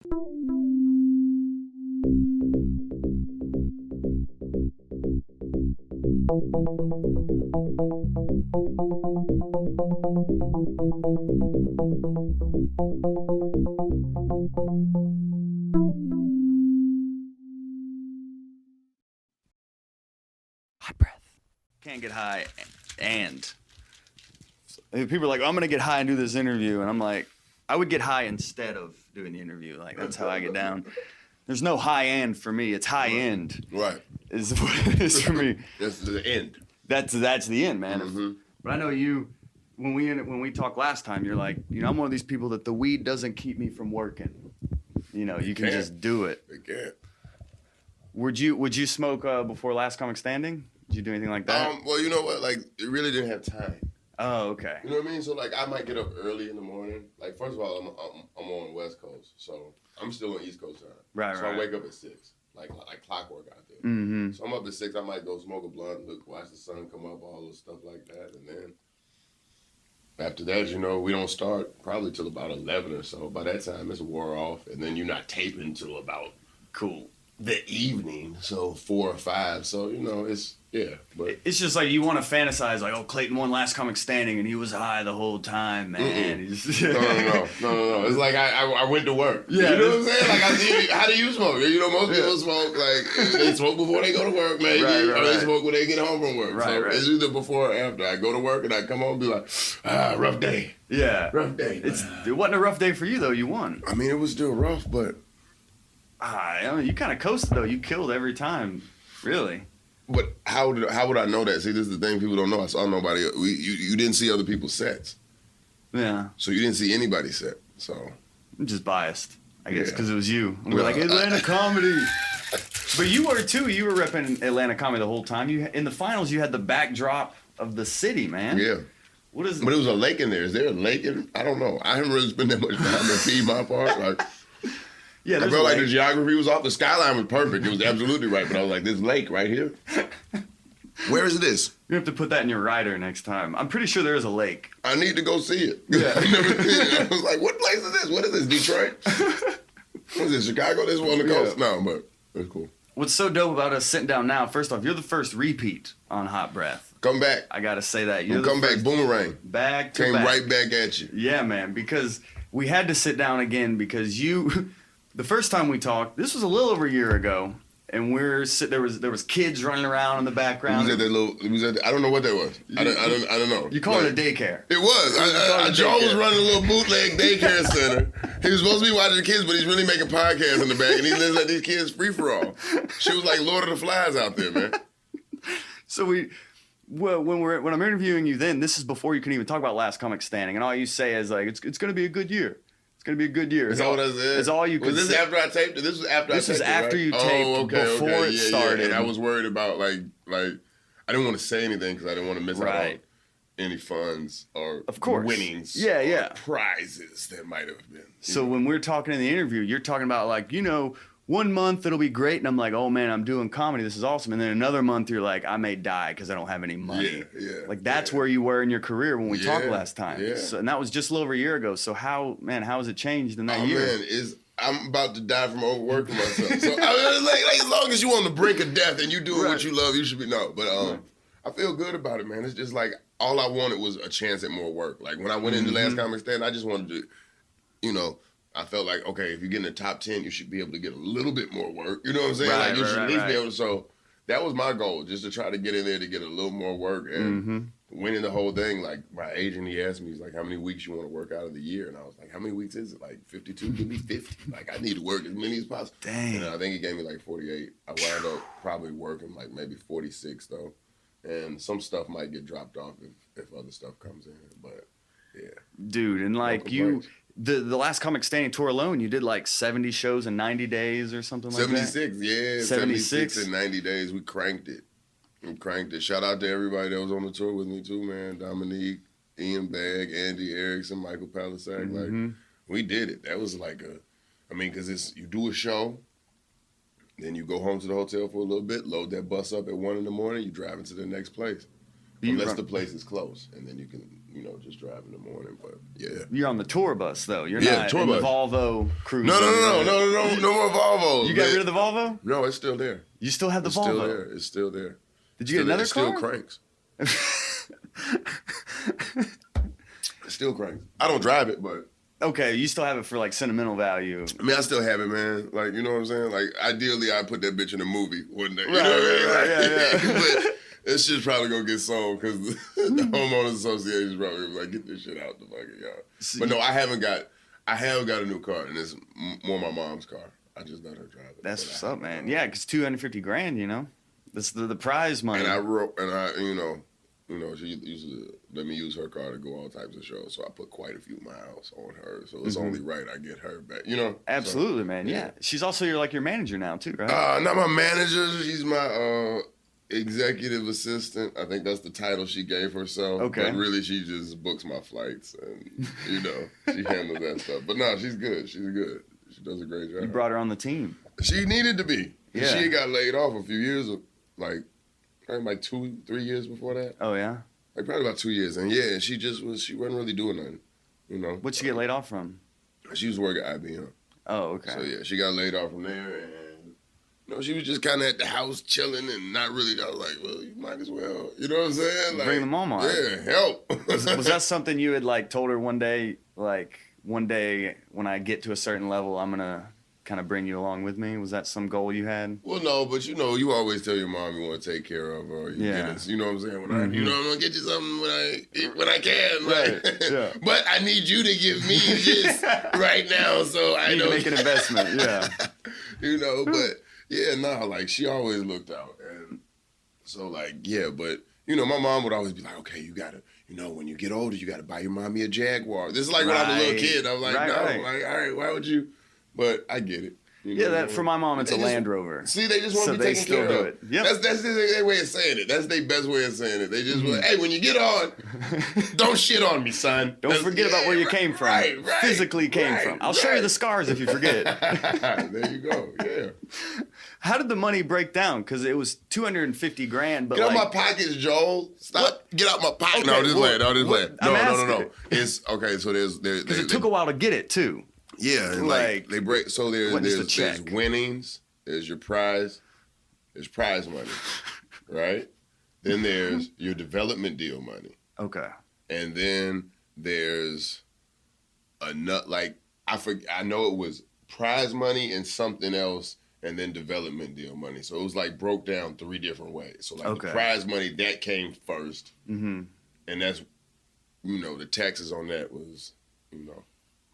Hot breath. Can't get high and people are like, oh, I'm gonna get high and do this interview, and I'm like, I would get high instead of doing the interview. Like, that's how I get down. There's no high end for me. It's high end. Right. Is what it is for me. That's the end. That's the end, man. Mm-hmm. But I know you. When we talked last time, you're like, I'm one of these people that the weed doesn't keep me from working. You can just do it. It can't. Would you smoke before Last Comic Standing? Did you do anything like that? Well, you know what? Like, it really didn't have time. Oh, okay. You know what I mean? So, like, I might get up early in the morning. Like, first of all, I'm on the West Coast, so I'm still on East Coast time. Right, so right. I wake up at 6, like clockwork out there. Mm-hmm. So I'm up at 6. I might go smoke a blunt, watch the sun come up, all those stuff like that, and then after that, we don't start probably till about 11 or so. By that time, it's wore off, and then you're not taping till about the evening, so 4 or 5. So but it's just like you want to fantasize, like, oh, Clayton won Last Comic Standing, and he was high the whole time, man. No. It's like I went to work. Yeah, you know what I'm saying? Like, how do you smoke? Most people smoke like they smoke before they go to work, maybe, or they smoke when they get home from work. So it's either before or after. I go to work and I come home and be like, rough day. Yeah, rough day. It wasn't a rough day for you though. You won. I mean, it was still rough, but you kind of coasted though. You killed every time, really. But how would I know that? See, this is the thing people don't know. I saw nobody. You didn't see other people's sets. Yeah. So you didn't see anybody's set. So I'm just biased, I guess, because it was you. And we're like, Atlanta comedy. But you were too. You were repping Atlanta comedy the whole time. In the finals, you had the backdrop of the city, man. Yeah. What is? But it was a lake in there. Is there a lake in? I don't know. I haven't really spent that much time to feed my part. Like. Yeah, I felt like the geography was off. The skyline was perfect. It was absolutely right. But I was like, this lake right here? Where is this? You have to put that in your rider next time. I'm pretty sure there is a lake. I need to go see it. Yeah. I never seen it. I was like, what place is this? What is this, Detroit? What is this, Chicago? This one on the coast? No, but it's cool. What's so dope about us sitting down now, first off, you're the first repeat on Hot Breath. Come back. I got to say that. Come back, boomerang. Back to Came back. right back at you. Yeah, man, because we had to sit down again because the first time we talked, this was a little over a year ago, and there was kids running around in the background. I don't know what that was. I don't know. You call it a daycare. It was. Joel was running a little bootleg daycare center. He was supposed to be watching the kids, but he's really making podcasts in the back, and he let these kids free for all. She was like Lord of the Flies out there, man. So when I'm interviewing you, then this is before you can even talk about Last Comic Standing, and all you say is like, it's going to be a good year. It's gonna be a good year. Is that what I said? It's all you could. Was this after I taped it? This was after I taped it. This is after you taped, before it started. Yeah. And I was worried about like I didn't want to say anything because I didn't want to miss out on any funds or winnings. Yeah. Or prizes that might have been. So when we're talking in the interview, you're talking about like 1 month it'll be great, and I'm like, oh man, I'm doing comedy. This is awesome. And then another month you're like, I may die because I don't have any money. Yeah. Like that's where you were in your career when we talked last time. Yeah. So, and that was just a little over a year ago. So how has it changed in that year? Man, I'm about to die from overworking myself. So like as long as you're on the brink of death and you doing what you love, you should be But I feel good about it, man. It's just like all I wanted was a chance at more work. Like when I went into Last Comic Stand, I just wanted to, I felt like, okay, if you get in the top 10, you should be able to get a little bit more work. You know what I'm saying? You should at least be able to. So that was my goal, just to try to get in there to get a little more work. And winning the whole thing, like my agent, he asked me, he's like, how many weeks you want to work out of the year? And I was like, how many weeks is it? Like 52? Give me 50. Like I need to work as many as possible. Dang. And I think he gave me like 48. I wound up probably working like maybe 46 though. And some stuff might get dropped off if other stuff comes in. But yeah. Dude, and like The Last Comic Standing tour alone, you did like 70 shows in 90 days or something like that? 76, yeah. 76 in 90 days. We cranked it. Shout out to everybody that was on the tour with me too, man. Dominique, Ian Bagg, Andy Erickson, Michael Palisak. Like, we did it. That was like because you do a show, then you go home to the hotel for a little bit, load that bus up at 1 a.m, you drive into the next place. Unless the place is close, and then you can, just drive in the morning. But yeah, You're on the tour bus though. You're not tour in bus. the Volvo cruise. No more Volvo. You got rid of the Volvo? No, it's still there. You still have the Volvo? Still there. It's still there. Did you get another car? Still cranks. Still cranks. I don't drive it, but. Okay, you still have it for like sentimental value. I mean, I still have it, man. Like, you know what I'm saying? Like, ideally, I'd put that bitch in a movie one day. You know what I mean? Yeah. But this shit's probably gonna get sold because the homeowners association is probably gonna be like, get this shit out the fucking yard. But no, I have got a new car, and it's more my mom's car. I just let her drive it. That's what's up, man. Yeah, because $250,000, That's the prize money. And she used to let me use her car to go all types of shows, so I put quite a few miles on her. So it's only right I get her back, Absolutely, so, man. Yeah, she's also your manager now too, right? Not my manager. She's my executive assistant. I think that's the title she gave herself. Okay. But really, she just books my flights and she handles that stuff. But no, she's good. She's good. She does a great job. You brought her on the team. She needed to be. Yeah. She got laid off a few years, probably like 2-3 years before that. Oh yeah. Like probably about 2 years, and yeah, she wasn't really doing nothing, What'd she get laid off from? She was working at IBM. Oh, okay. So yeah, she got laid off from there, and she was just kind of at the house chilling and not really. I was like, well, you might as well, you know what I'm saying? Like, bring the mom on. Yeah, help. was that something you had told her one day, one day when I get to a certain level, I'm gonna kind of bring you along with me? Was that some goal you had? Well, no, but you always tell your mom you want to take care of her. You know what I'm saying? When I'm gonna get you something when I can. Right. Yeah. But I need you to give me this right now, so I need know to make an investment. Yeah. But yeah, she always looked out, and so but my mom would always be like, okay, you gotta. When you get older, you got to buy your mommy a Jaguar. This is like when I was a little kid. I was like, no, all right, why would you? But I get it. That for my mom, it's a Land Rover. See, they just want to be taken care of. It. Yep. That's their way of saying it. That's their best way of saying it. They just like, hey, when you get on, don't shit on me, son. Don't forget about where you came from. Right, physically came from. I'll show you the scars if you forget. There you go. Yeah. How did the money break down? Because it was $250,000. But get out my pockets, Joel. Stop. What? Get out my pocket. Okay, No, this way. No. No. It's okay. So there's because it took a while to get it too. Yeah, and they break. So there's winnings. There's your prize. There's prize money, right? Then there's your development deal money. Okay. And then there's I know it was prize money and something else, and then development deal money. So it was broke down 3 different ways. So the prize money that came first, and that's the taxes on that was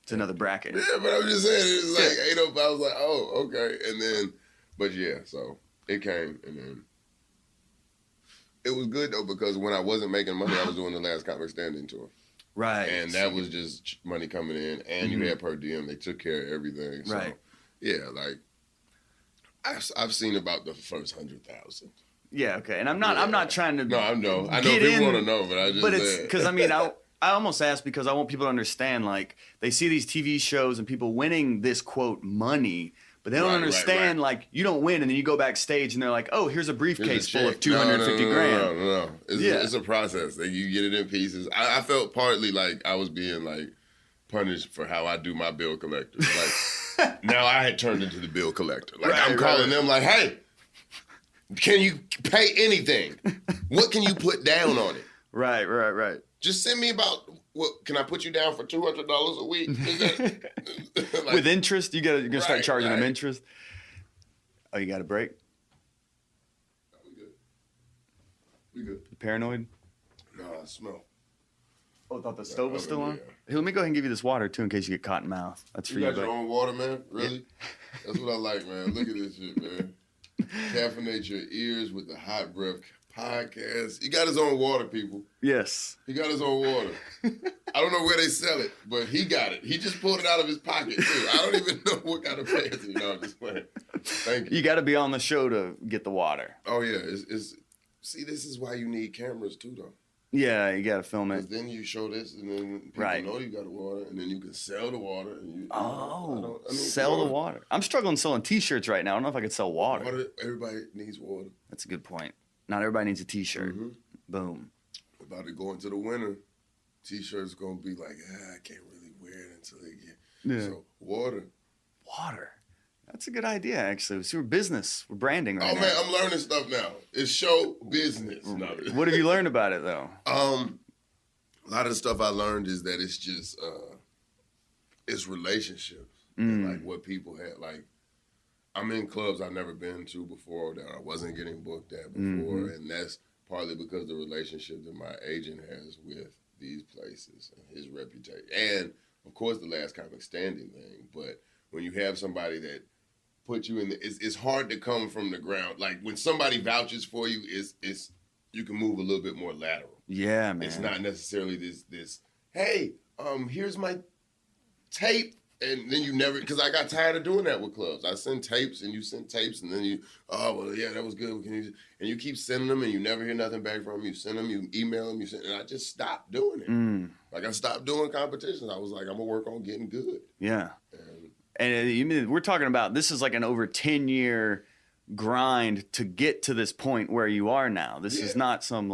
It's another bracket. Yeah, but I'm just saying, it was I was like, oh, okay. And then, but yeah, so it came, and then it was good, though, because when I wasn't making money, I was doing the Last Comic Standing tour. Right. And that was just money coming in, and you had per diem. They took care of everything. So, right. Yeah, I've seen about the first 100,000. Yeah, okay. And I'm not trying to. No, I know people want to know, but I just. But it's because I almost ask because I want people to understand, they see these TV shows and people winning this, quote, money, but they don't understand, you don't win, and then you go backstage and they're like, oh, here's a briefcase full of $250,000. No. It's a process. You get it in pieces. I felt partly like I was being, punished for how I do my bill collectors. Now I had turned into the bill collector. I'm calling them hey, can you pay anything? What can you put down on it? Right. Just send me about can I put you down for $200 a week? With interest, you're gonna start charging them interest. Oh, you got a break? We good. You paranoid? No, I smell. Oh, I thought the stove was still on? Hey, let me go ahead and give you this water too in case you get cotton mouth. That's for you. You got your own water, man? Really? Yeah. That's what I like, man. Look at this shit, man. Caffeinate your ears with the Hot Breath podcast. He got his own water, people. Yes. He got his own water. I don't know where they sell it, but he got it. He just pulled it out of his pocket, too. I don't even know what kind of fancy. No, I'm just playing. Thank you. You got to be on the show to get the water. Oh, yeah. See, this is why you need cameras, too, though. Yeah, you got to film it. Then you show this, and then people know you got water, and then you can sell the water. And sell the water. I'm struggling selling T-shirts right now. I don't know if I could sell water. Everybody needs water. That's a good point. Not everybody needs a T-shirt. Mm-hmm. Boom. about to go into the winter. T-shirts gonna be like, I can't really wear it until they get. Yeah. So water. Water. That's a good idea, actually. So we're business. We're branding right now. Oh man, I'm learning stuff now. It's show business. No. What have you learned about it though? A lot of the stuff I learned is that it's just it's relationships and like what people had. Like I'm in clubs I've never been to before that I wasn't getting booked at before, and that's partly because of the relationship that my agent has with these places and his reputation, and of course the last comic standing thing. But when you have somebody that put you in it's hard to come from the ground. Like when somebody vouches for you, it's you can move a little bit more lateral. Yeah, man. It's not necessarily this. Hey, here's my tape, and then you never. Because I got tired of doing that with clubs. I send tapes, and you send tapes, and then you. Oh well, yeah, that was good. And you keep sending them, and you never hear nothing back from them. You send them, you email them, and I just stopped doing it. Like I stopped doing competitions. I was like, I'm gonna work on getting good. Yeah. And you mean we're talking about this is like an over 10-year grind to get to this point where you are now. This is not some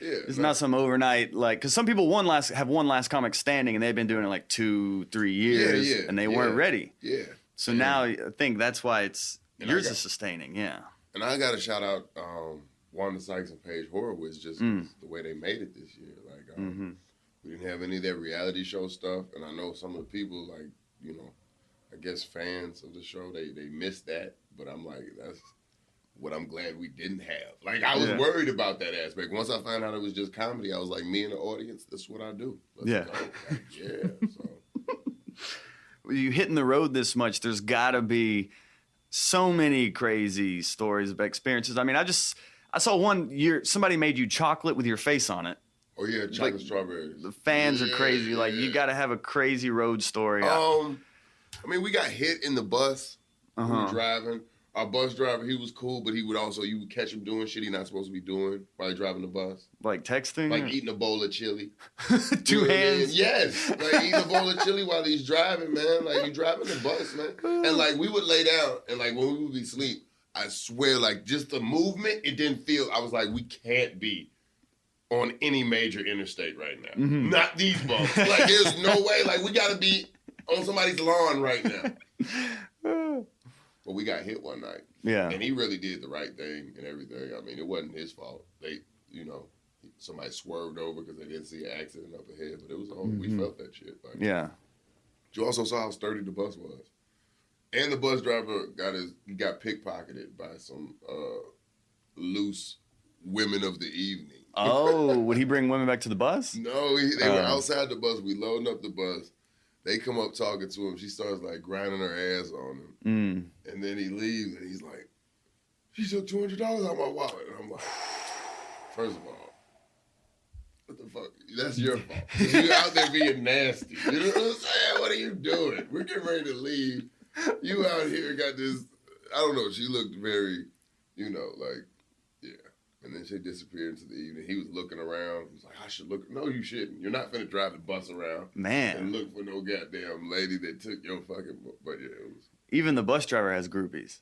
it's not some overnight because some people have one last comic standing and they've been doing it like 2-3 years and they weren't ready. Yeah. So now I think that's why yours is sustaining. Yeah. And I got to shout out Wanda Sykes and Paige Horowitz just the way they made it this year. Like we didn't have any of that reality show stuff, and I know some of the people I guess fans of the show, they missed that. But I'm like, that's what I'm glad we didn't have. Like, I was worried about that aspect. Once I found out it was just comedy, I was like, me and the audience, that's what I do. Let's go. Like, so. You hitting the road this much, there's got to be so many crazy stories of experiences. I mean, I saw one year, somebody made you chocolate with your face on it. Oh, yeah, chocolate strawberries. The fans are crazy. Like, you got to have a crazy road story. I mean, we got hit in the bus. We were driving. Our bus driver, he was cool, but you would catch him doing shit he's not supposed to be doing while he's driving the bus. Like texting? Like eating a bowl of chili. Two hands? Yes. Like eating a bowl of chili while he's driving, man. Like you driving the bus, man. And like we would lay down and like when we would be asleep, I swear like just the movement, it didn't feel, I was like, we can't be on any major interstate right now. Not these bumps. Like there's no way, like we gotta be on somebody's lawn right now. But we got hit one night. Yeah. And he really did the right thing and everything. I mean, it wasn't his fault. They, somebody swerved over because they didn't see an accident up ahead. But it was all, we felt that shit. Like, yeah. You also saw how sturdy the bus was. And the bus driver got pickpocketed by some loose women of the evening. Oh, would he bring women back to the bus? No, they were outside the bus. We loading up the bus. They come up talking to him. She starts like grinding her ass on him. And then he leaves and he's like, she took $200 out of my wallet. And I'm like, first of all, what the fuck? That's your fault. You're out there being nasty. You know what I'm saying? What are you doing? We're getting ready to leave. You out here got this, I don't know. She looked very, like, yeah. And then she disappeared into the evening. He was looking around. He was like, I should look. No, you shouldn't. You're not finna drive the bus around. Man. And look for no goddamn lady that took your fucking, but yeah, it was. Even the bus driver has groupies.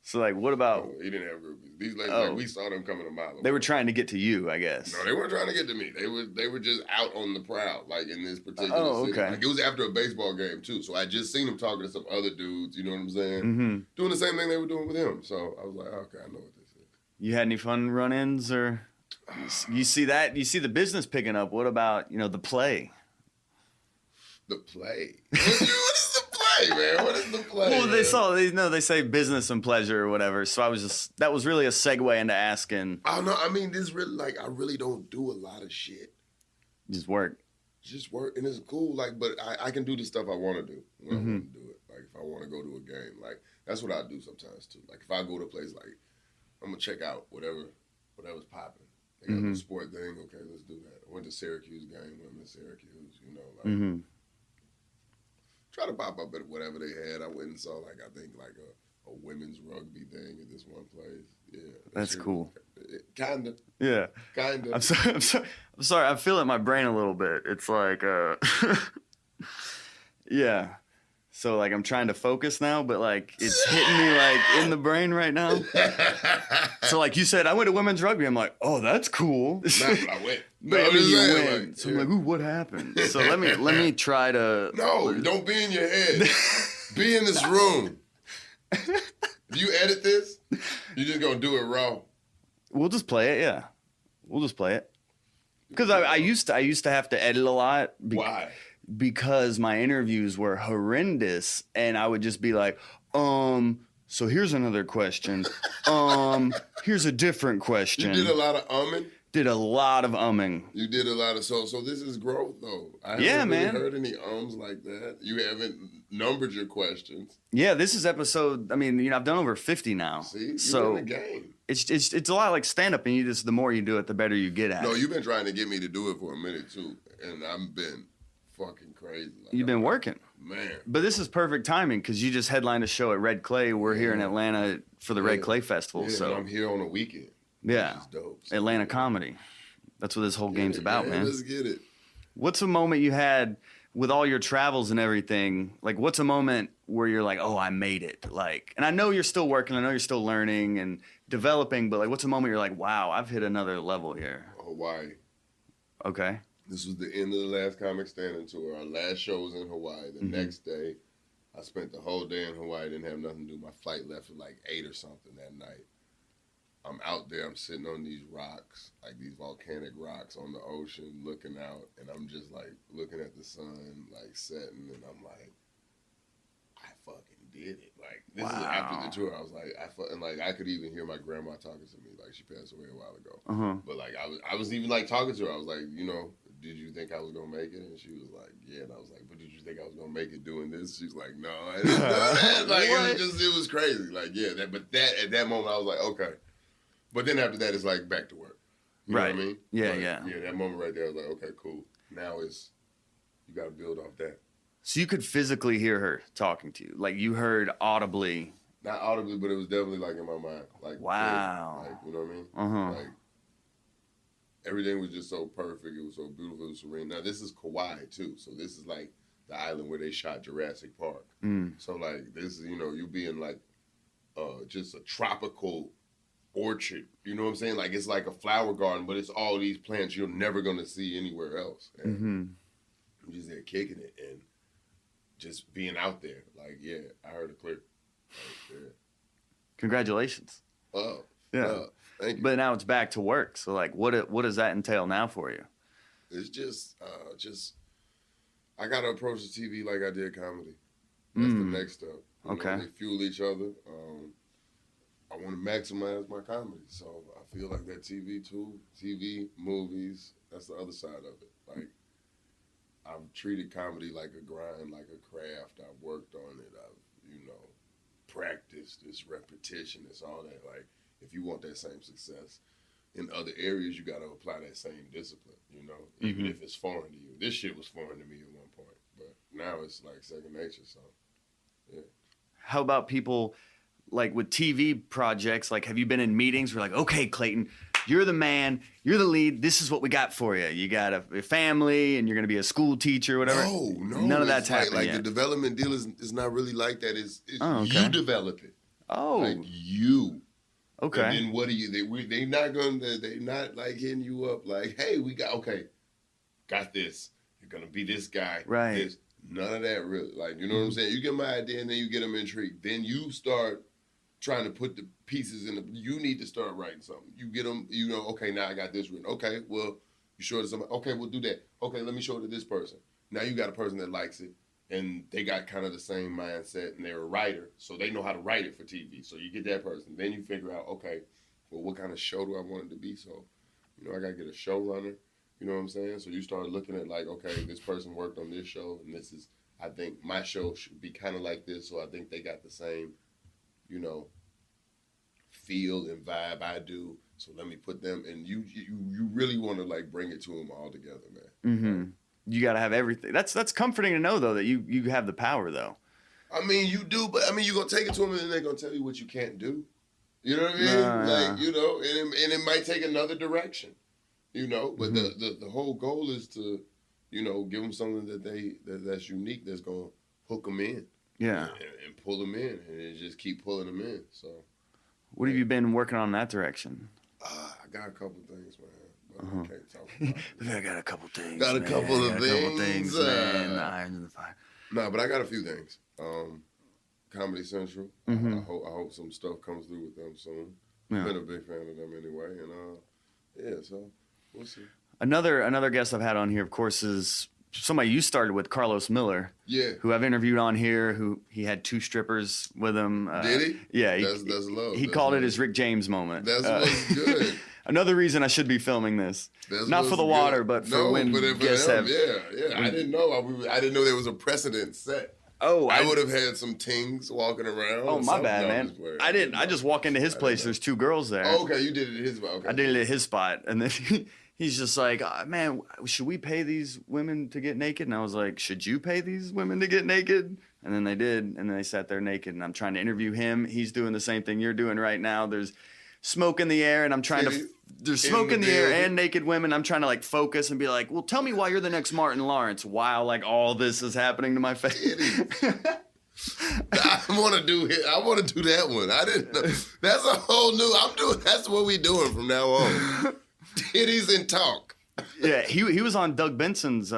So, like, what about... No, he didn't have groupies. These ladies, like, we saw them coming a mile away. They were trying to get to you, I guess. No, they weren't trying to get to me. They were just out on the prowl, like, in this particular city. Like, it was after a baseball game, too. So, I just seen him talking to some other dudes, you know what I'm saying? Doing the same thing they were doing with him. So, I was like, okay, I know what this is. You had any fun run-ins, or... You see that? You see the business picking up. What about, the play? The play? What is the play, man? What is the play? Well, they say business and pleasure or whatever. So that was really a segue into asking. Oh, no, I mean, this really, like, I really don't do a lot of shit. Just work. And it's cool, like, but I can do the stuff I want to do when I want to do it. Like, if I want to go to a game, like, that's what I do sometimes, too. Like, if I go to a place, like, I'm going to check out whatever's popping. They got the sport thing, okay, let's do that. I went to Syracuse game when I'm in Syracuse, like, try to pop up at whatever they had. I went and saw, like, I think, like, a women's rugby thing at this one place. Yeah. That's cool. Kinda. Yeah. Kinda. I'm sorry. I feel it in my brain a little bit. It's like, yeah. So, like, I'm trying to focus now, but, like, it's hitting me, like, in the brain right now. So, like you said, I went to women's rugby. I'm like, oh, that's cool. Not what I went. But I I'm mean, just you saying, win. like, So I'm like, ooh, what happened? So let me try to. No, don't be in your head. Be in this room. Do you edit this? You just gonna do it raw? We'll just play it. Yeah, we'll just play it. Because I used to have to edit a lot. Why? Because my interviews were horrendous, and I would just be like, so here's another question. Here's a different question. You did a lot of umming. Did a lot of umming. You did a lot of so this is growth though. I haven't really heard any ums like that. You haven't numbered your questions. Yeah, this is episode. I mean, I've done over 50 now. See, so you're in the game. It's a lot like stand up, and the more you do it, the better you get at it. No, you've been trying to get me to do it for a minute too, and I've been fucking crazy. Like, You've been working, man. But this is perfect timing because you just headlined a show at Red Clay. We're here in Atlanta for the Red Clay Festival. Yeah, so I'm here on a weekend. Yeah, dope. Atlanta comedy. That's what this whole game's about, man. Let's get it. What's a moment you had with all your travels and everything? Like, what's a moment where you're like, oh, I made it? Like, and I know you're still working. I know you're still learning and developing. But like, what's a moment you're like, wow, I've hit another level here? Hawaii. Okay. This was the end of the last Comic Standing tour. Our last show was in Hawaii. The next day, I spent the whole day in Hawaii. Didn't have nothing to do. My flight left at like 8 or something that night. I'm out there. I'm sitting on these rocks, like these volcanic rocks on the ocean, looking out, and I'm just like looking at the sun, like setting, and I'm like, I fucking did it. Like this is after the tour. I was like, and like I could even hear my grandma talking to me. Like she passed away a while ago, but like I was even like talking to her. I was like, did you think I was gonna make it? And she was like, yeah. And I was like, but did you think I was gonna make it doing this? She's like, no, I didn't know that. Like it was crazy. Like at that moment I was like, okay. But then after that, it's like back to work. You know what I mean? Yeah, like, yeah. Yeah, that moment right there, I was like, okay, cool. Now you got to build off that. So you could physically hear her talking to you. Like you heard audibly. Not audibly, but it was definitely like in my mind. Like, wow. Like, you know what I mean? Like, everything was just so perfect. It was so beautiful and serene. Now, this is Kauai, too. So this is like the island where they shot Jurassic Park. So, like, this is, you be in like just a tropical orchard, you know what I'm saying? Like it's like a flower garden, but it's all these plants you're never gonna see anywhere else. And I'm just there kicking it and just being out there. Like, yeah, I heard it clear. Like, yeah. Congratulations. Oh, yeah. Thank you. But now it's back to work. So like, what does that entail now for you? It's just I gotta approach the TV like I did comedy. That's the next step. Okay. They fuel each other. I want to maximize my comedy, so I feel like that TV, movies, that's the other side of it. Like, I've treated comedy like a grind, like a craft. I've worked on it. I've, practiced. It's repetition. It's all that. Like, if you want that same success in other areas, you got to apply that same discipline, even if it's foreign to you. This shit was foreign to me at one point, but now it's like second nature, so, yeah. How about people... like with TV projects, like have you been in meetings where like, okay, Clayton, you're the man, you're the lead, this is what we got for you. You got a family and you're going to be a school teacher or whatever. No. None of that's happening like yet. The development deal is not really like that. It's okay. You develop it. Oh. Like you. Okay. And then what do you, they not like hitting you up like, hey, got this. You're going to be this guy. Right. This. None of that really. Like, you know what I'm saying? You get my idea and then you get them intrigued. Then you start trying to put the pieces in you need to start writing something. You get them, okay, now I got this written. Okay, well, you show it to somebody. Okay, we'll do that. Okay, let me show it to this person. Now you got a person that likes it, and they got kind of the same mindset, and they're a writer, so they know how to write it for TV. So you get that person. Then you figure out, okay, well, what kind of show do I want it to be? So, I got to get a showrunner. You know what I'm saying? So you start looking at like, okay, this person worked on this show, and this is, I think my show should be kind of like this, so I think they got the same feel and vibe I do. So let me put them, and you really want to like bring it to them all together, man. You got to have everything. That's comforting to know though that you have the power though. I mean, you do, but I mean, you're gonna take it to them, and then they're gonna tell you what you can't do. You know what I mean? Like, and it might take another direction. But the whole goal is to, give them something that's unique, that's gonna hook them in. Yeah. And pull them in, and just keep pulling them in. So, what have you been working on in that direction? I got a couple things, man. I can't talk about it. I got a couple things. Got a man. couple I of got a couple things. man. The irons in the fire. No, but I got a few things. Comedy Central. I hope some stuff comes through with them soon. Yeah. Been a big fan of them anyway, and yeah, so we'll see. Another guest I've had on here, of course, is somebody you started with, Carlos Miller. Yeah. Who I've interviewed on here. Who he had 2 strippers with him. Did he? Yeah. That's love. He called it his Rick James moment. That's what's good. Another reason I should be filming this. That's not for the water, good. but for when guests have. Yeah. I didn't know. I didn't know there was a precedent set. Oh, I would have had some tings walking around. Oh, my bad, man. I didn't. I just walk into his place. There's 2 girls there. Oh, okay, you did it at his spot. Okay. I did it at his spot, and then he's just like, man, should we pay these women to get naked? And I was like, should you pay these women to get naked? And then they did, and then they sat there naked, and I'm trying to interview him. He's doing the same thing you're doing right now. There's smoke in the air, and I'm trying to. There's smoke in the air and naked women. I'm trying to like focus and be like, well, tell me why you're the next Martin Lawrence while like all this is happening to my face. I want to do that one. I didn't know. That's a whole new. That's what we doing from now on. Titties and talk. Yeah, he was on Doug Benson's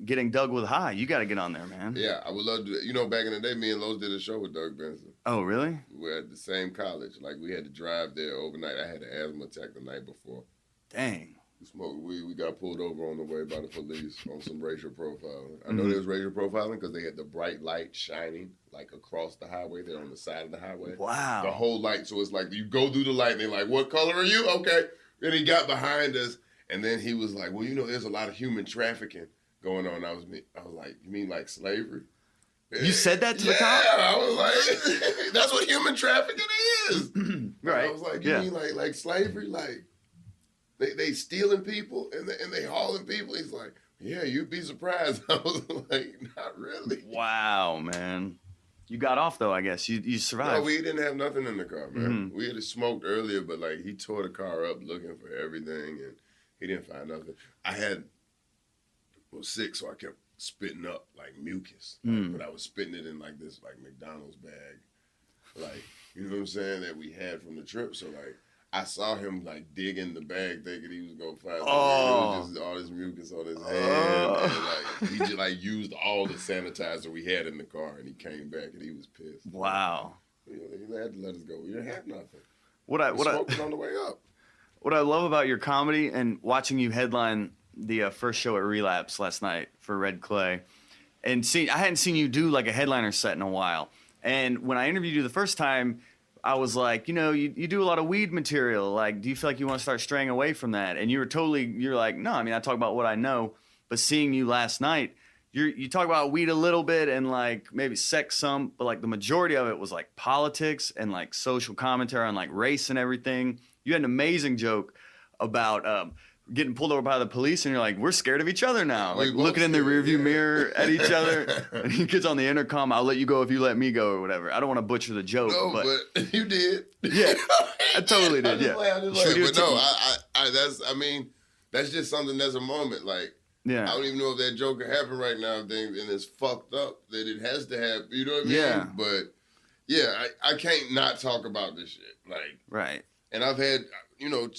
Getting Doug with High. You got to get on there, man. Yeah, I would love to do that. You know, back in the day, me and Lowe's did a show with Doug Benson. Oh, really? We were at the same college. Like, we had to drive there overnight. I had an asthma attack the night before. Dang. We smoked weed. We got pulled over on the way by the police on some racial profiling. I know there was racial profiling because they had the bright light shining, like, across the highway. They're on the side of the highway. Wow. The whole light. So it's like, you go through the light, and they're like, what color are you? Okay. Then he got behind us, and then he was like, well, you know, there's a lot of human trafficking going on. I was like, you mean like slavery? You said that to the cop? Yeah, I was like, that's what human trafficking is. Right. I was like, you mean like slavery? Like, they stealing people and they hauling people? He's like, yeah, you'd be surprised. I was like, not really. Wow, man. You got off, though, I guess. You survived. No, we didn't have nothing in the car, man. We had smoked earlier, but, like, he tore the car up looking for everything, and he didn't find nothing. I was sick, so I kept spitting up, like, mucus. But I was spitting it in, like, this, like, McDonald's bag. Like, you know what I'm saying, that we had from the trip. So, like, I saw him, like, dig in the bag thinking he was going to find something. It was just all this mucus on his hand. And, like, he just, like, used all the sanitizer we had in the car, and he came back, and he was pissed. Wow. He had to let us go. We didn't have nothing. Smoked it on the way up. What I love about your comedy and watching you headline the first show at Relapse last night for Red Clay, and I hadn't seen you do, like, a headliner set in a while. And when I interviewed you the first time, I was like, you know, you do a lot of weed material. Like, do you feel like you want to start straying away from that? And you're like, no, I mean, I talk about what I know. But seeing you last night, you talk about weed a little bit and, like, maybe sex some, but, like, the majority of it was, like, politics and, like, social commentary on, like, race and everything. You had an amazing joke about getting pulled over by the police, and you're like, we're scared of each other now. Like, looking in the rearview mirror at each other. And he gets on the intercom, I'll let you go if you let me go, or whatever. I don't want to butcher the joke. No, but you did. Yeah, I totally did, yeah. That's just something that's a moment. Like, I don't even know if that joke can happen right now, and it's fucked up that it has to happen. You know what I mean? Yeah. But, yeah, I can't not talk about this shit. Like, right. And I've had, you know,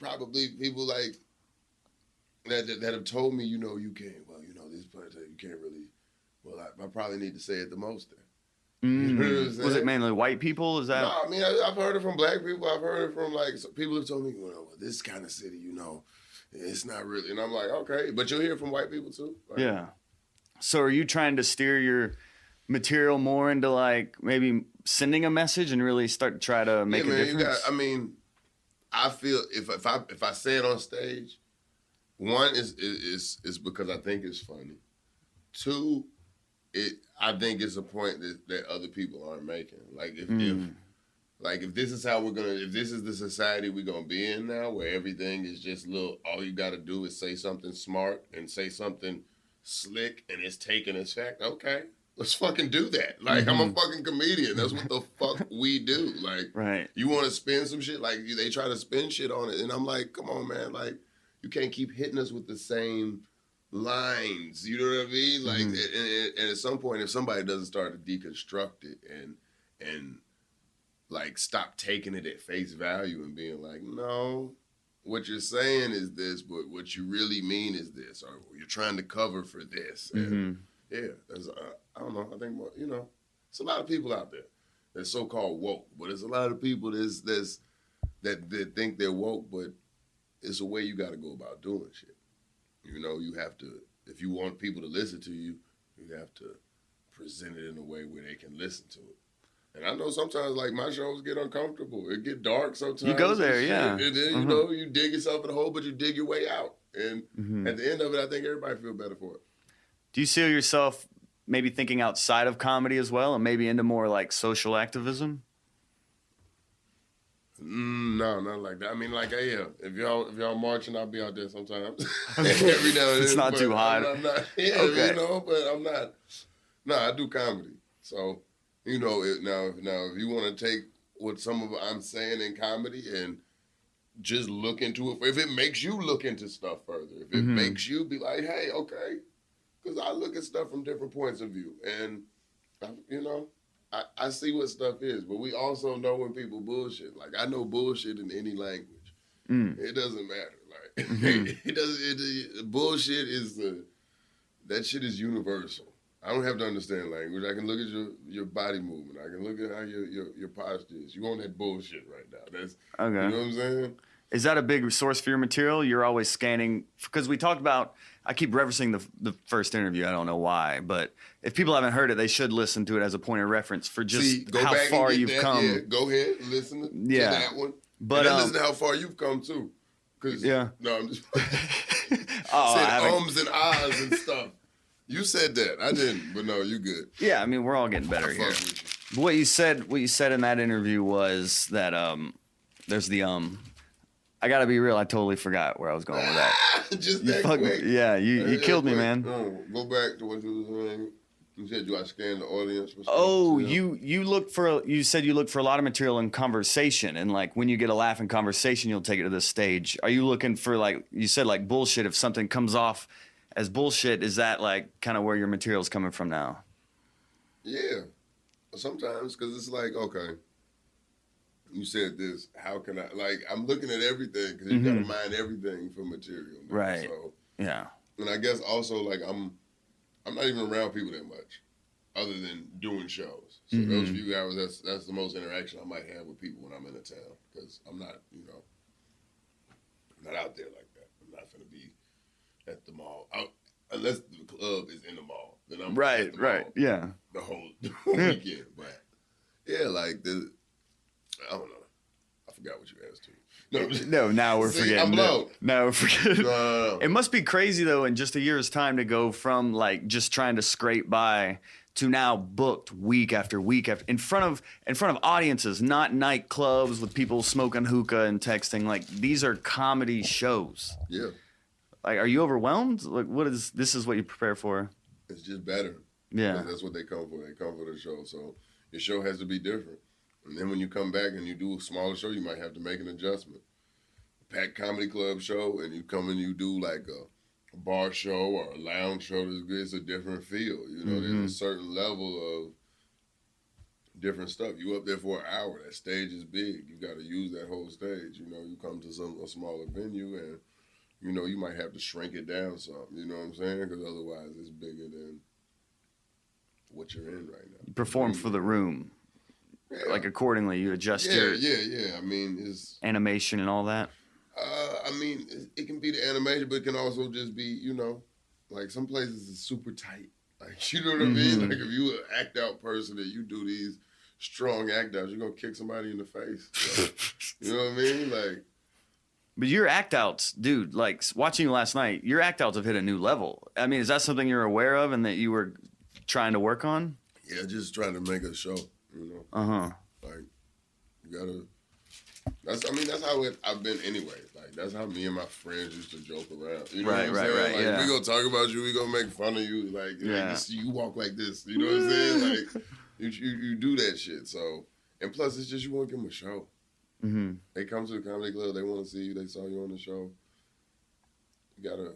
probably people like that have told me, you know, you can't, well, you know, this part you can't really, well, I probably need to say it the most then. You know what I'm saying? Was it mainly white people? Is that? No, I mean, I've heard it from black people. I've heard it from, like, people have told me, you know, this kind of city, you know, it's not really. And I'm like, okay. But you'll hear from white people too. Like, yeah. So are you trying to steer your material more into, like, maybe sending a message and really start to try to make a difference? I feel if I say it on stage, one is because I think it's funny. Two, I think it's a point that other people aren't making. Like if this is how if this is the society we're gonna be in now, where everything is just all you gotta do is say something smart and say something slick and it's taken as fact. Okay, let's fucking do that. Like, I'm a fucking comedian. That's what the fuck we do. Like, right. You want to spin some shit? Like, they try to spin shit on it. And I'm like, come on, man. Like, you can't keep hitting us with the same lines. You know what I mean? Like, and at some point, if somebody doesn't start to deconstruct it and like, stop taking it at face value and being like, no, what you're saying is this, but what you really mean is this, or you're trying to cover for this. And yeah, there's, I don't know. I think, you know, it's a lot of people out there that's so-called woke, but there's a lot of people that think they're woke, but it's a way you got to go about doing shit. You know, you have to, if you want people to listen to you, you have to present it in a way where they can listen to it. And I know sometimes, like, my shows get uncomfortable. It get dark sometimes. You go there, yeah. And then, you know, you dig yourself in a hole, but you dig your way out. And at the end of it, I think everybody feel better for it. Do you see yourself maybe thinking outside of comedy as well, and maybe into more like social activism? No, not like that. I mean, like, yeah, if y'all marching, I'll be out there sometimes. Every now and then. It's not too hot. I'm not, yeah, okay. You know, but I'm not. No, I do comedy. So, you know, now if you want to take what some of I'm saying in comedy and just look into it, if it makes you look into stuff further, if it makes you be like, hey, okay, because I look at stuff from different points of view, and you know. I see what stuff is, but we also know when people bullshit. Like, I know bullshit in any language. It doesn't matter. Like, it doesn't. Bullshit is that shit is universal. I don't have to understand language. I can look at your body movement. I can look at how your posture is. You on that bullshit right now. That's okay. You know what I'm saying? Is that a big source for your material? You're always scanning, because we talked about, I keep referencing the first interview. I don't know why, but if people haven't heard it, they should listen to it as a point of reference for just how far you've come. Yeah, go ahead, listen to that one. But and then listen to how far you've come too. No, I'm just said ums and ahs and stuff. You said that. I didn't, but no, you good. Yeah, I mean, we're all getting better here. But what you said in that interview was that there's the I gotta be real. I totally forgot where I was going with that. Just that quick. Yeah, you killed me, man. No, go back to what you were saying. You said you scan the audience. Oh, you look for. You said you look for a lot of material in conversation, and like when you get a laugh in conversation, you'll take it to this stage. Are you looking for, like you said, like bullshit? If something comes off as bullshit, is that like kind of where your material's coming from now? Yeah, sometimes, because it's like, okay. You said this. How can I? Like, I'm looking at everything because you gotta mind everything for material. Man. Right. So yeah. And I guess also, like, I'm not even around people that much, other than doing shows. So those few hours, that's the most interaction I might have with people when I'm in a town, because I'm not, you know, I'm not out there like that. I'm not gonna be at the mall unless the club is in the mall. Then I'm at the mall yeah, the whole weekend. But yeah, like I don't know. I forgot what you asked me. No, now we're forgetting. I'm blown. Now we're forgetting. No. It must be crazy, though, in just a year's time to go from, like, just trying to scrape by to now booked week after week after in front of audiences, not nightclubs with people smoking hookah and texting. Like, these are comedy shows. Yeah. Like, are you overwhelmed? Like, this is what you prepare for? It's just better. Yeah. That's what they come for. They come for the show. So your show has to be different. And then when you come back and you do a smaller show, you might have to make an adjustment. A packed comedy club show, and you come and you do like a bar show or a lounge show, it's a different feel. You know, there's a certain level of different stuff. You up there for an hour. That stage is big. You got to use that whole stage. You know, you come to a smaller venue, and you know you might have to shrink it down some. You know what I'm saying? Because otherwise, it's bigger than what you're in right now. You perform for the room. Yeah. Like, accordingly, you adjust your I mean, it's animation and all that. I mean, it can be the animation, but it can also just be, you know, like some places it's super tight. Like, you know what I mean? Like, if you an act out person and you do these strong act outs, you're gonna kick somebody in the face. So, you know what I mean? Like, but your act outs, dude. Like, watching you last night, your act outs have hit a new level. I mean, is that something you're aware of and that you were trying to work on? Yeah, just trying to make a show. You know, like, you gotta. That's how I've been anyway. Like, that's how me and my friends used to joke around. You know what I'm saying? Like, yeah. we gonna talk about you. We gonna make fun of you. Like, you walk like this. You know what I'm saying? Like, you do that shit. So, and plus, it's just you want to give them a show. They come to the comedy club. They want to see you. They saw you on the show. You gotta,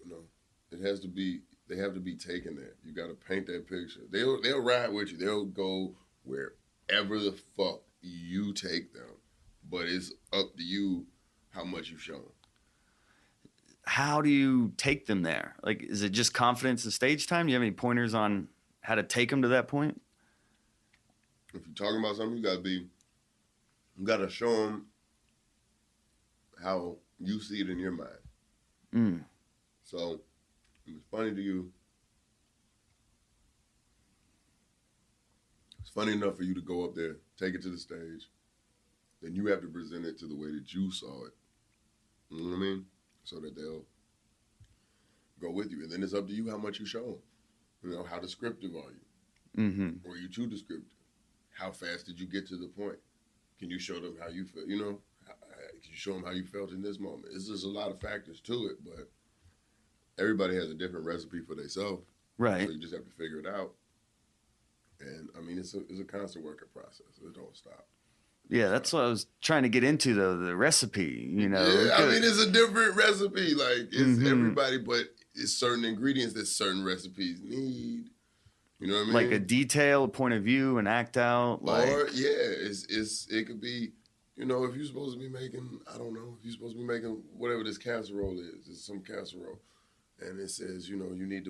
you know, it has to be. They have to be taken there. You got to paint that picture. They'll ride with you. They'll go wherever the fuck you take them. But it's up to you how much you've shown. How do you take them there? Like, is it just confidence and stage time? Do you have any pointers on how to take them to that point? If you're talking about something, you gotta show them how you see it in your mind. So, if it's funny to you, it's funny enough for you to go up there, take it to the stage, then you have to present it to the way that you saw it. You know what I mean? So that they'll go with you. And then it's up to you how much you show them. You know, how descriptive are you? Or are you too descriptive? How fast did you get to the point? Can you show them how you feel? You know, can you show them how you felt in this moment? It's just a lot of factors to it, but everybody has a different recipe for themselves. Right. So you just have to figure it out. And I mean, it's a constant working process. It don't stop. Yeah, that's what I was trying to get into, though, the recipe, you know. Yeah, I mean, it's a different recipe. Like, it's everybody, but it's certain ingredients that certain recipes need. You know what I mean? Like a detail, a point of view, an act out. Like... Or, yeah, it could be, you know, if you're supposed to be making, I don't know, if you're supposed to be making whatever this casserole is, it's some casserole, and it says, you know, you need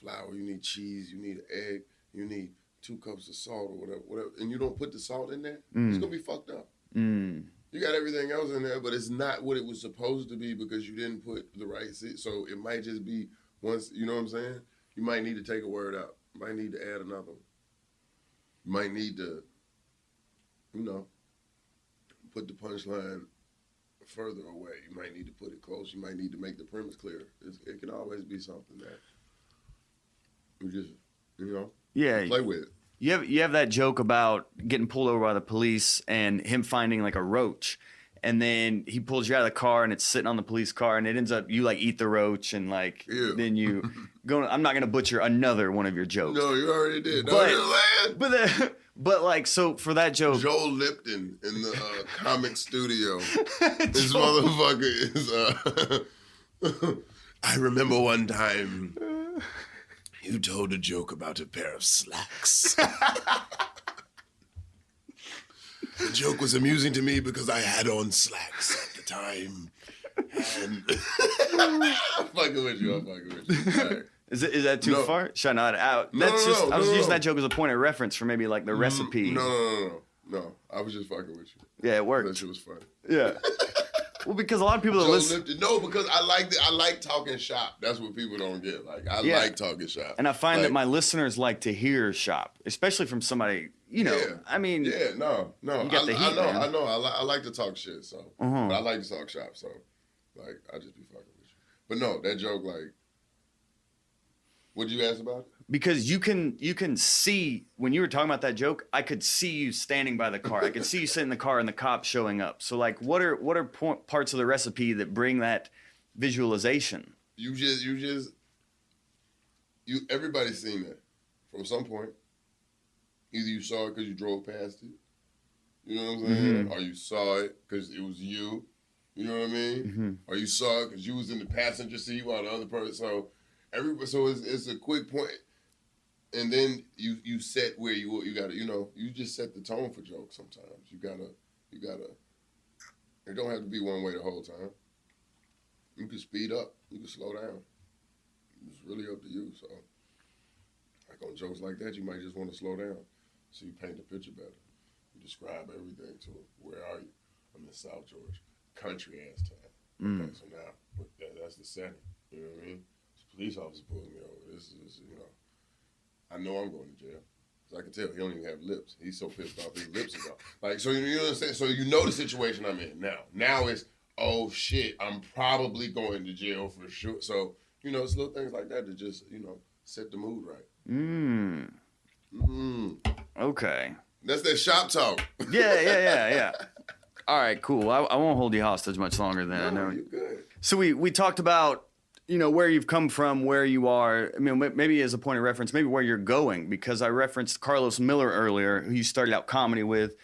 flour, you need cheese, you need an egg, you need 2 cups of salt or whatever, and you don't put the salt in there, it's gonna be fucked up. You got everything else in there, but it's not what it was supposed to be because you didn't put the right seed. So it might just be once, you know what I'm saying? You might need to take a word out. You might need to add another one. You might need to, you know, put the punchline further away. You might need to put it close. You might need to make the premise clear. It can always be something that we just, you know, play with. You have that joke about getting pulled over by the police and him finding like a roach, and then he pulls you out of the car and it's sitting on the police car, and it ends up you like eat the roach and like then you go. I'm not gonna butcher another one of your jokes. No, you already did. But like, so for that joke, Joel Lipton in the comic studio. This motherfucker is. I remember one time. You told a joke about a pair of slacks. The joke was amusing to me because I had on slacks at the time. And I'm fucking with you. Right. Is that too far? Should I not out? I was using that joke as a point of reference for maybe like the recipe. No. I was just fucking with you. Yeah, it worked. That shit was funny. Yeah. Well, because a lot of people that listen... No, because I like talking shop. That's what people don't get. Like, I like talking shop. And I find that my listeners like to hear shop, especially from somebody, you know, I mean... Yeah, no. You got the heat, I know. I like to talk shit, so... But I like to talk shop, so... Like, I just be fucking with you. But no, that joke, like... What'd you ask about it? Because you can see, when you were talking about that joke, I could see you standing by the car. I could see you sitting in the car and the cops showing up. So like, what are parts of the recipe that bring that visualization? Everybody's seen that from some point. Either you saw it because you drove past it. You know what I'm saying? Or you saw it because it was you. You know what I mean? Or you saw it because you was in the passenger seat while the other person. So it's a quick point. And then you set where you gotta, you know, you just set the tone for jokes sometimes. You gotta, it don't have to be one way the whole time. You can speed up, you can slow down. It's really up to you. So, like on jokes like that, you might just want to slow down so you paint the picture better. You describe everything to them. Where are you? I'm in South Georgia, country ass town. Okay, so now that's the setting. You know what I mean? This police officer pulls me over. This is, you know. I know I'm going to jail. Cause I can tell he don't even have lips. He's so pissed off his lips are gone. Like, so you know what I'm saying? So you know the situation I'm in now. Now it's, oh shit, I'm probably going to jail for sure. So, you know, it's little things like that just, you know, set the mood right. Okay. That's that shop talk. Yeah. All right, cool. I won't hold you hostage much longer than I know. You're good. So we talked about, you know, where you've come from, where you are. I mean, maybe as a point of reference, maybe where you're going, because I referenced Carlos Miller earlier, who you started out comedy with.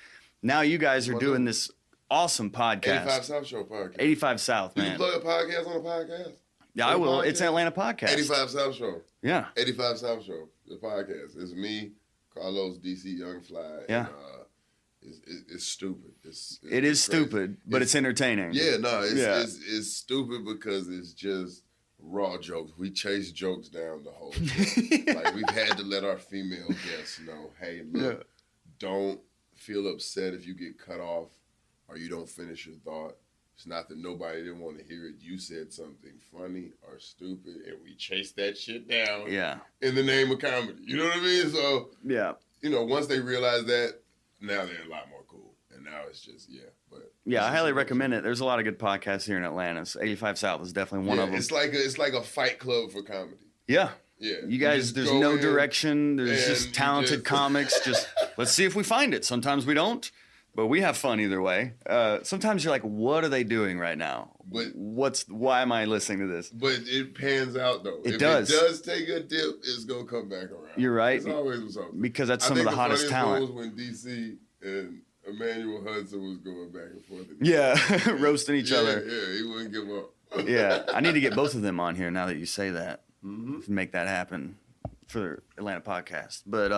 Now you guys are doing this awesome podcast. 85 South Show podcast. 85 South, man. You can plug a podcast on a podcast? Yeah, I will. It's an Atlanta podcast. 85 South Show. Yeah. 85 South Show, the podcast. It's me, Carlos, DC, Young Fly. Yeah. And, it's stupid. It is crazy. stupid, but it's entertaining. Yeah, no, it's stupid because it's just raw jokes. We chase jokes down the whole show. Like, we've had to let our female guests know, hey, look, don't feel upset if you get cut off or you don't finish your thought. It's not that nobody didn't want to hear it. You said something funny or stupid, and we chased that shit down in the name of comedy. You know what I mean? So, once they realize that, now they're a lot more cool. And now it's just, But I highly recommend it. There's a lot of good podcasts here in Atlanta. So 85 South is definitely one of them. It's like a fight club for comedy. Yeah. Yeah. You guys, there's no direction. There's just talented comics. Just let's see if we find it. Sometimes we don't. But we have fun either way. Sometimes you're like, what are they doing right now? But why am I listening to this? But it pans out though. It does. It does take a dip, it's gonna come back around. You're right. It's always something. Because that's some of the hottest talent. Was when DC and Emmanuel Hudson was going back and forth. Yeah, roasting each other. Yeah, he wouldn't give up. I need to get both of them on here now that you say that. Make that happen for Atlanta podcast. But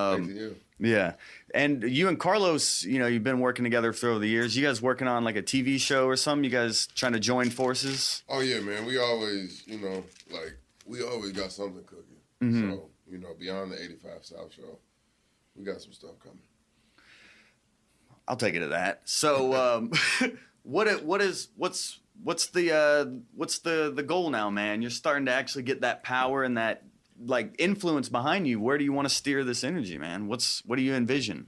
yeah, and you and Carlos, you've been working together for over the years. You guys working on like a TV show or something? You guys trying to join forces? Oh yeah, man. We always, we always got something cooking. So beyond the 85 South show, we got some stuff coming. I'll take it to that. So, what's the goal now, man? You're starting to actually get that power and that like influence behind you. Where do you want to steer this energy, man? What do you envision?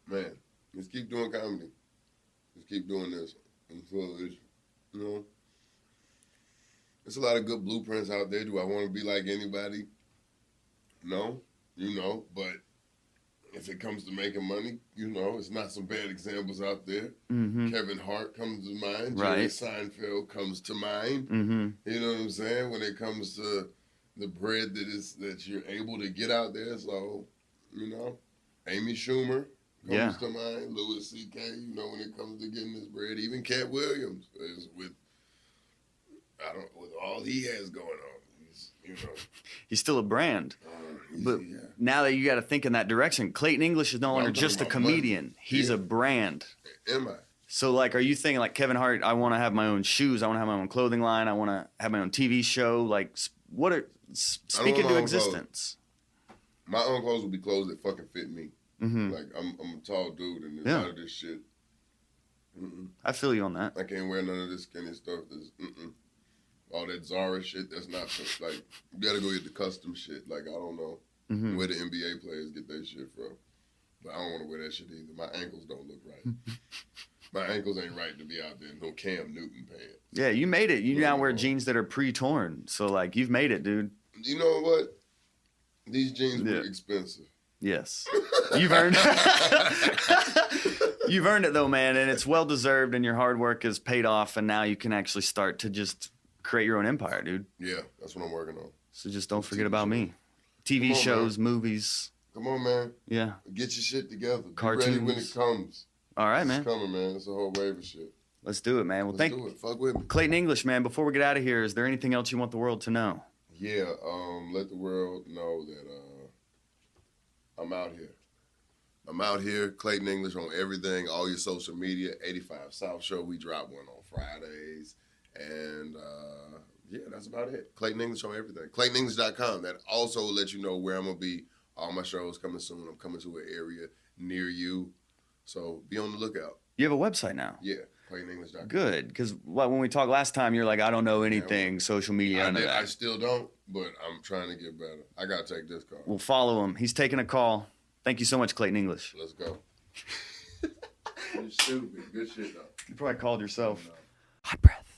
Man, let's keep doing comedy. Let's keep doing this. And so there's a lot of good blueprints out there. Do I want to be like anybody? No, but if it comes to making money, it's not some bad examples out there. Kevin Hart comes to mind. Jerry Seinfeld comes to mind. You know what I'm saying? When it comes to the bread that you're able to get out there. So, Amy Schumer comes to mind. Louis C.K., when it comes to getting this bread. Even Cat Williams is with all he has going on. He's still a brand. But now that you got to think in that direction, Clayton English is no longer just a comedian. Money. He's a brand. Am I? So, like, are you thinking, like, Kevin Hart, I want to have my own shoes. I want to have my own clothing line. I want to have my own TV show. Like, speak into existence. My own clothes will be clothes that fucking fit me. Like, I'm a tall dude, and none of this shit. I feel you on that. I can't wear none of this skinny stuff. All that Zara shit, that's not, like, you gotta go get the custom shit. Like, I don't know where the NBA players get their shit from. But I don't want to wear that shit either. My ankles don't look right. My ankles ain't right to be out there in no Cam Newton pants. Yeah, you made it. You now wear jeans that are pre-torn. So, like, you've made it, dude. You know what? These jeans were expensive. Yes. You've earned You've earned it, though, man. And it's well-deserved, and your hard work is paid off. And now you can actually start to just create your own empire, dude. Yeah, that's what I'm working on. So just don't forget about me. TV shows, movies. Come on, man. Yeah. Get your shit together. Cartoons. Be ready when it comes. All right, man. It's coming, man. It's a whole wave of shit. Let's do it, man. Well, Let's do it. Fuck with me. Clayton English, man, before we get out of here, is there anything else you want the world to know? Yeah, let the world know that I'm out here. I'm out here, Clayton English on everything, all your social media, 85 South Show. We drop one on Fridays. And, that's about it. Clayton English on everything. ClaytonEnglish.com. That also will let you know where I'm going to be. All my shows coming soon. I'm coming to an area near you. So be on the lookout. You have a website now? Yeah, ClaytonEnglish.com. Good, because when we talked last time, you're like, I don't know anything, social media, none of that. I still don't, but I'm trying to get better. I got to take this call. We'll follow him. He's taking a call. Thank you so much, Clayton English. Let's go. You're stupid. Good shit, though. You probably called yourself. Hot breath.